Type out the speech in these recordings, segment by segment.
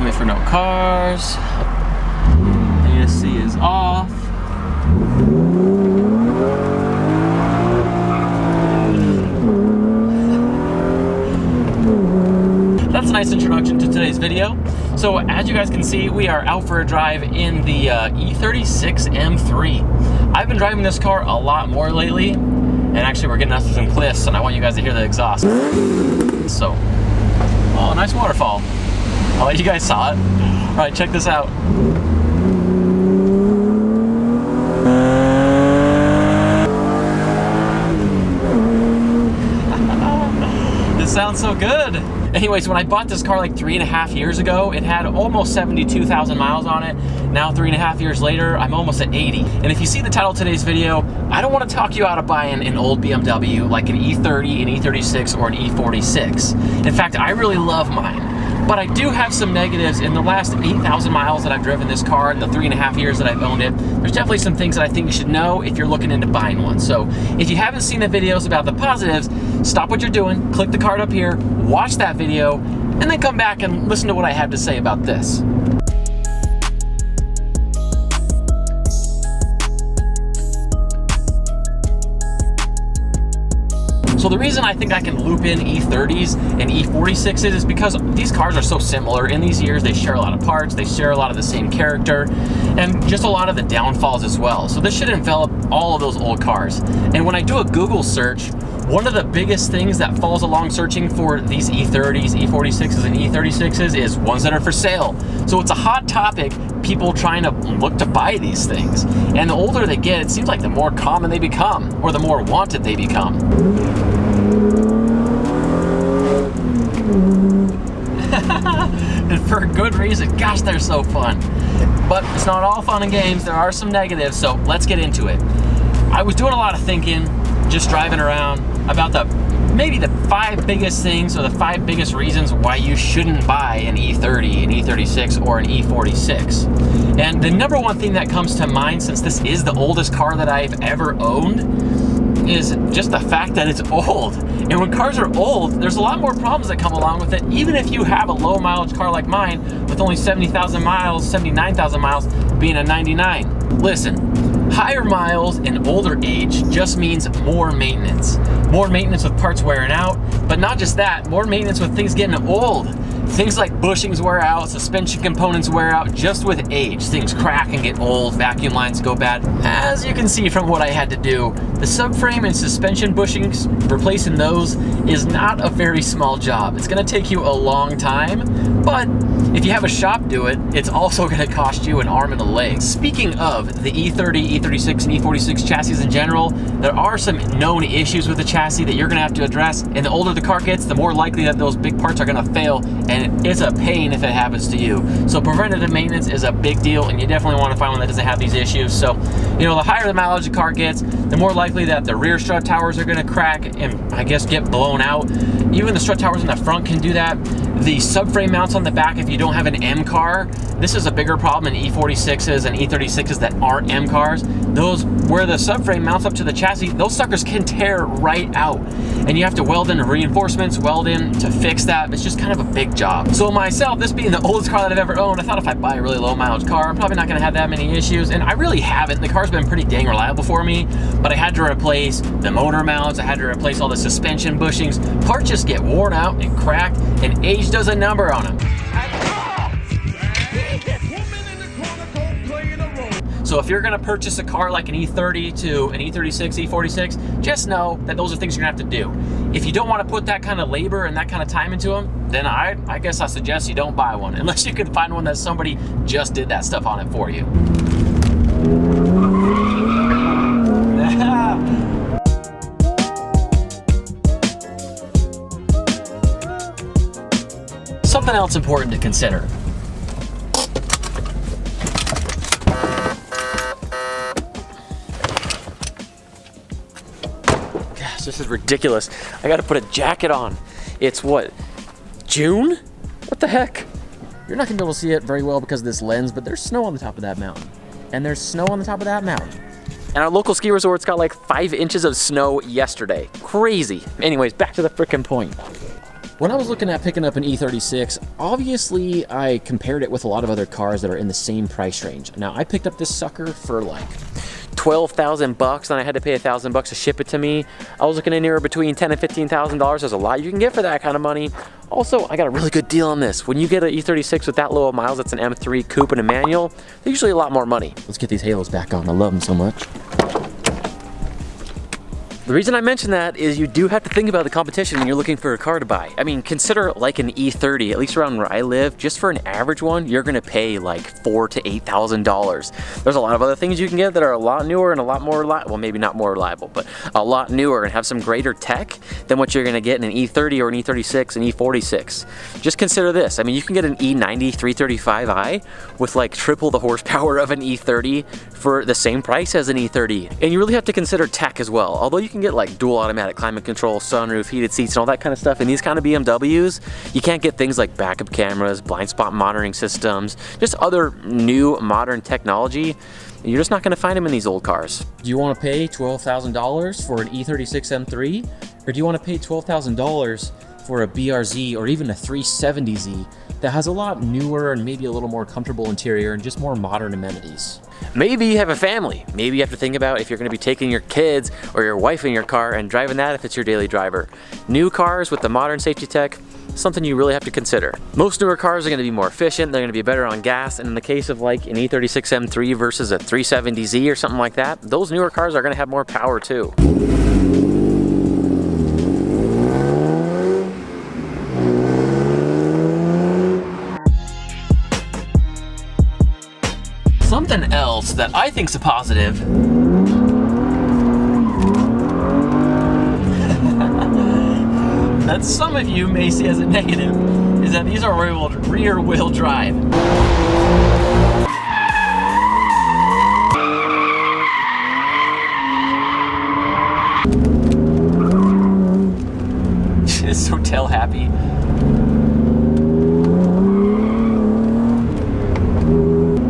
Wait for no cars. AC is off. That's a nice introduction to today's video. So as you guys can see, we are out for a drive in the e36 M3. I've been driving this car a lot more lately, and actually we're getting up to some cliffs, and I want you guys to hear the exhaust. So, oh, nice waterfall. I'll let you guys saw it. All right, check this out. This sounds so good. Anyways, when I bought this car like 3.5 years ago, it had almost 72,000 miles on it. Now 3.5 years later, I'm almost at 80. And if you see the title of today's video, I don't want to talk you out of buying an old BMW like an e30, an e36, or an e46. In fact, I really love mine. But I do have some negatives. In the last 8,000 miles that I've driven this car, in the 3.5 years that I've owned it, there's definitely some things that I think you should know if you're looking into buying one. So if you haven't seen the videos about the positives, stop what you're doing, click the card up here, watch that video, and then come back and listen to what I have to say about this. So the reason I think I can loop in e30s and e46s is because these cars are so similar. In these years, they share a lot of parts, they share a lot of the same character, and just a lot of the downfalls as well. So this should envelop all of those old cars. And when I do a Google search, one of the biggest things that falls along searching for these e30s, e46s, and e36s is ones that are for sale. So it's a hot topic, people trying to look to buy these things. And the older they get, it seems like the more common they become, or the more wanted they become. And for a good reason. Gosh, they're so fun. But it's not all fun and games. There are some negatives, so let's get into it. I was doing a lot of thinking, just driving around, about maybe the 5 biggest things, or the 5 biggest reasons why you shouldn't buy an e30, an e36, or an e46. And the number one thing that comes to mind, since this is the oldest car that I've ever owned, is just the fact that it's old. And when cars are old, there's a lot more problems that come along with it, even if you have a low mileage car like mine with only 70,000 miles, 79,000 miles, being a 99. Listen, higher miles and older age just means more maintenance. More maintenance with parts wearing out, but not just that, more maintenance with things getting old. Things like bushings wear out, suspension components wear out just with age. Things crack and get old, vacuum lines go bad. As you can see from what I had to do, the subframe and suspension bushings, replacing those is not a very small job. It's gonna take you a long time, but if you have a shop do it, it's also gonna cost you an arm and a leg. Speaking of the e30, e36, and e46 chassis in general, there are some known issues with the chassis that you're gonna have to address, and the older the car gets, the more likely that those big parts are gonna fail, and it's a pain if it happens to you. So preventative maintenance is a big deal, and you definitely wanna find one that doesn't have these issues. So, you know, the higher the mileage the car gets, the more likely that the rear strut towers are gonna crack and I guess get blown out. Even the strut towers in the front can do that. The subframe mounts on the back, if you don't have an M car, this is a bigger problem in e46s and e36s that aren't M cars. Those where the subframe mounts up to the chassis, those suckers can tear right out. And you have to weld in reinforcements, weld in to fix that. It's just kind of a big job. So myself, this being the oldest car that I've ever owned, I thought if I buy a really low mileage car, I'm probably not gonna have that many issues. And I really haven't. The car's been pretty dang reliable for me, but I had to replace the motor mounts, I had to replace all the suspension bushings. Parts just get worn out and cracked, and age does a number on them. So if you're gonna purchase a car like an e30 to an e36, e46, just know that those are things you're gonna have to do. If you don't wanna put that kind of labor and that kind of time into them, then I guess I suggest you don't buy one, unless you can find one that somebody just did that stuff on it for you. Something else important to consider. Gosh, this is ridiculous. I gotta put a jacket on. It's what, June? What the heck? You're not gonna be able to see it very well because of this lens, but there's snow on the top of that mountain. And there's snow on the top of that mountain. And our local ski resort's got like 5 inches of snow yesterday. Crazy. Anyways, back to the frickin' point. When I was looking at picking up an e36, obviously I compared it with a lot of other cars that are in the same price range. Now I picked up this sucker for like 12,000 bucks, and I had to pay $1,000 to ship it to me. I was looking anywhere between $10,000 and $15,000. There's a lot you can get for that kind of money. Also, I got a really good deal on this. When you get an E36 with that low of miles, that's an M3 coupe and a manual, they're usually a lot more money. Let's get these halos back on. I love them so much. The reason I mention that is you do have to think about the competition when you're looking for a car to buy. I mean, consider like an E30, at least around where I live, just for an average one, you're gonna pay like $4,000 to $8,000. There's a lot of other things you can get that are a lot newer and a lot more reliable, well, maybe not more reliable, but a lot newer and have some greater tech than what you're gonna get in an E30 or an E36 and E46. Just consider this. I mean, you can get an E90 335i with like triple the horsepower of an E30 for the same price as an E30. And you really have to consider tech as well. Although you can get like dual automatic climate control, sunroof, heated seats, and all that kind of stuff in these kind of BMWs, you can't get things like backup cameras, blind spot monitoring systems, just other new modern technology. You're just not going to find them in these old cars. Do you want to pay $12,000 for an E36 M3? Or do you want to pay $12,000 for a BRZ or even a 370Z that has a lot newer and maybe a little more comfortable interior and just more modern amenities? Maybe you have a family. Maybe you have to think about if you're going to be taking your kids or your wife in your car and driving that if it's your daily driver. New cars with the modern safety tech, something you really have to consider. Most newer cars are going to be more efficient, they're going to be better on gas, and in the case of like an E36 M3 versus a 370Z or something like that, those newer cars are going to have more power too. Something else that I think's a positive that some of you may see as a negative is that these are rear-wheel drive. It's so tail happy.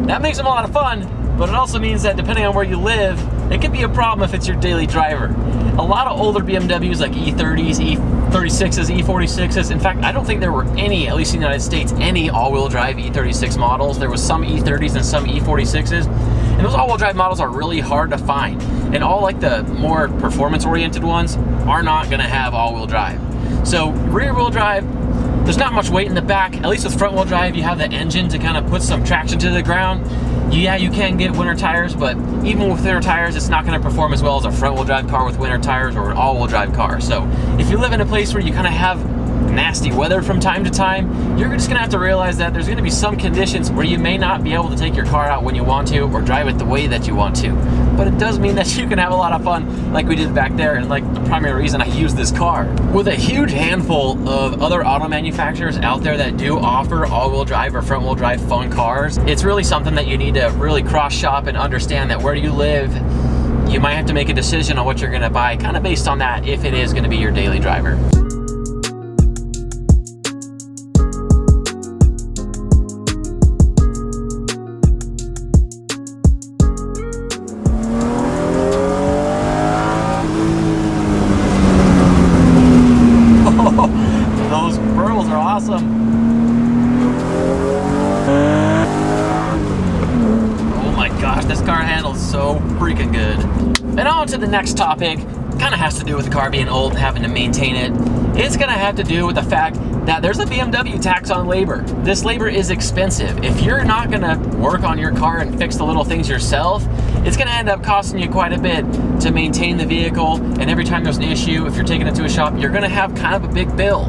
That makes them a lot of fun, but it also means that depending on where you live, it could be a problem if it's your daily driver. A lot of older BMWs like E30s, E36s, E46s, in fact, I don't think there were any, at least in the United States, any all-wheel drive E36 models. There was some E30s and some E46s, and those all-wheel drive models are really hard to find. And all like the more performance-oriented ones are not gonna have all-wheel drive. So rear-wheel drive, there's not much weight in the back. At least with front-wheel drive, you have the engine to kind of put some traction to the ground. Yeah, you can get winter tires, but even with winter tires, it's not going to perform as well as a front-wheel drive car with winter tires or an all-wheel drive car. So if you live in a place where you kind of have nasty weather from time to time, you're just going to have to realize that there's going to be some conditions where you may not be able to take your car out when you want to or drive it the way that you want to. But it does mean that you can have a lot of fun like we did back there, and like the primary reason I use this car. With a huge handful of other auto manufacturers out there that do offer all-wheel drive or front-wheel drive fun cars, it's really something that you need to really cross-shop and understand that where you live, you might have to make a decision on what you're going to buy kind of based on that if it is going to be your daily driver. Those burls are awesome. Oh my gosh, this car handles so freaking good. And on to the next topic. Kind of has to do with the car being old and having to maintain it. It's going to have to do with the fact that there's a BMW tax on labor. This labor is expensive. If you're not going to work on your car and fix the little things yourself, it's going to end up costing you quite a bit to maintain the vehicle. And every time there's an issue, if you're taking it to a shop, you're going to have kind of a big bill.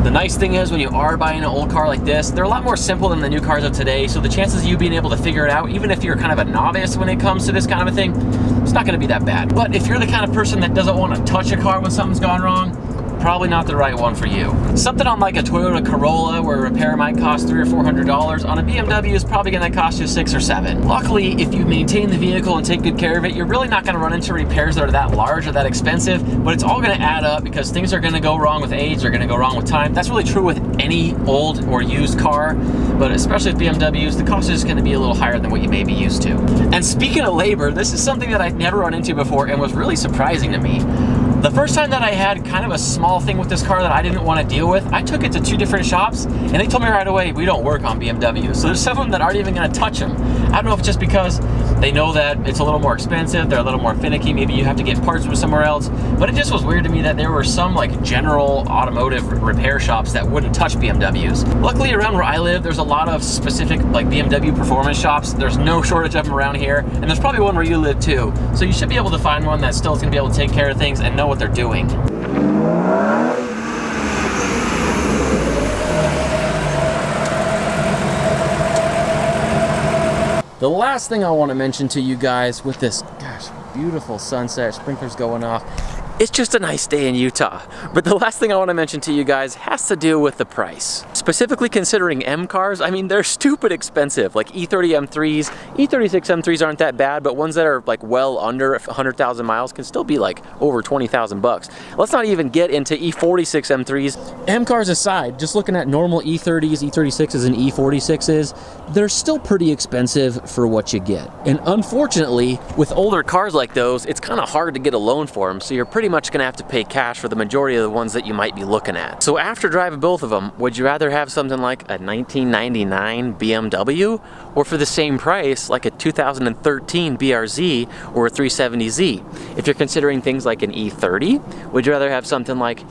The nice thing is when you are buying an old car like this, they're a lot more simple than the new cars of today. So the chances of you being able to figure it out, even if you're kind of a novice when it comes to this kind of a thing, it's not going to be that bad. But if you're the kind of person that doesn't want to touch a car when something's gone wrong, probably not the right one for you. Something on like a Toyota Corolla where a repair might cost $300 or $400, on a BMW is probably going to cost you $600 or $700. Luckily, if you maintain the vehicle and take good care of it, you're really not going to run into repairs that are that large or that expensive, but it's all going to add up because things are going to go wrong with age, they're going to go wrong with time. That's really true with any old or used car, but especially with BMWs, the cost is going to be a little higher than what you may be used to. And speaking of labor, this is something that I've never run into before and was really surprising to me. The first time that I had kind of a small thing with this car that I didn't want to deal with, I took it to 2 different shops and they told me right away, we don't work on BMW. So there's some of them that aren't even going to touch them. I don't know if it's just because they know that it's a little more expensive, they're a little more finicky, maybe you have to get parts from somewhere else, but it just was weird to me that there were some like general automotive repair shops that wouldn't touch BMWs. Luckily around where I live, there's a lot of specific like BMW performance shops. There's no shortage of them around here, and there's probably one where you live too. So you should be able to find one that still is going to be able to take care of things and know what they're doing. The last thing I want to mention to you guys with this, gosh, beautiful sunset, sprinklers going off. It's just a nice day in Utah. But the last thing I want to mention to you guys has to do with the price. Specifically considering M cars, I mean, they're stupid expensive. Like e30 M3s, e36 M3s aren't that bad, but ones that are like well under 100,000 miles can still be like over 20,000 bucks. Let's not even get into e46 M3s. M cars aside, just looking at normal e30s, e36s, and e46s, they're still pretty expensive for what you get. And unfortunately, with older cars like those, it's kind of hard to get a loan for them, so you're pretty much gonna have to pay cash for the majority of the ones that you might be looking at. So after driving both of them, would you rather have something like a 1999 BMW, or for the same price, like a 2013 BRZ or a 370Z? If you're considering things like an E30, would you rather have something like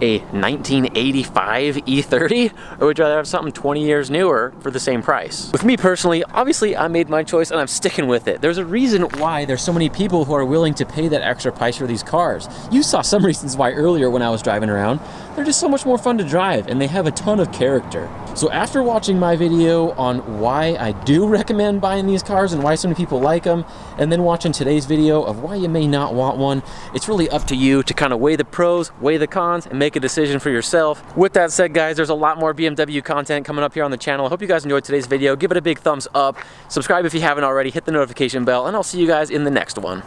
a 1985 E30, or would you rather have something 20 years newer for the same price? With me personally, obviously I made my choice and I'm sticking with it. There's a reason why there's so many people who are willing to pay that extra price for these cars. You saw some reasons why earlier when I was driving around. They're just so much more fun to drive and they have a ton of character. So after watching my video on why I do recommend buying these cars and why so many people like them, and then watching today's video of why you may not want one, it's really up to you to kind of weigh the pros, weigh the cons, and make a decision for yourself. With that said, guys, there's a lot more BMW content coming up here on the channel. I hope you guys enjoyed today's video. Give it a big thumbs up. Subscribe if you haven't already. Hit the notification bell, and I'll see you guys in the next one.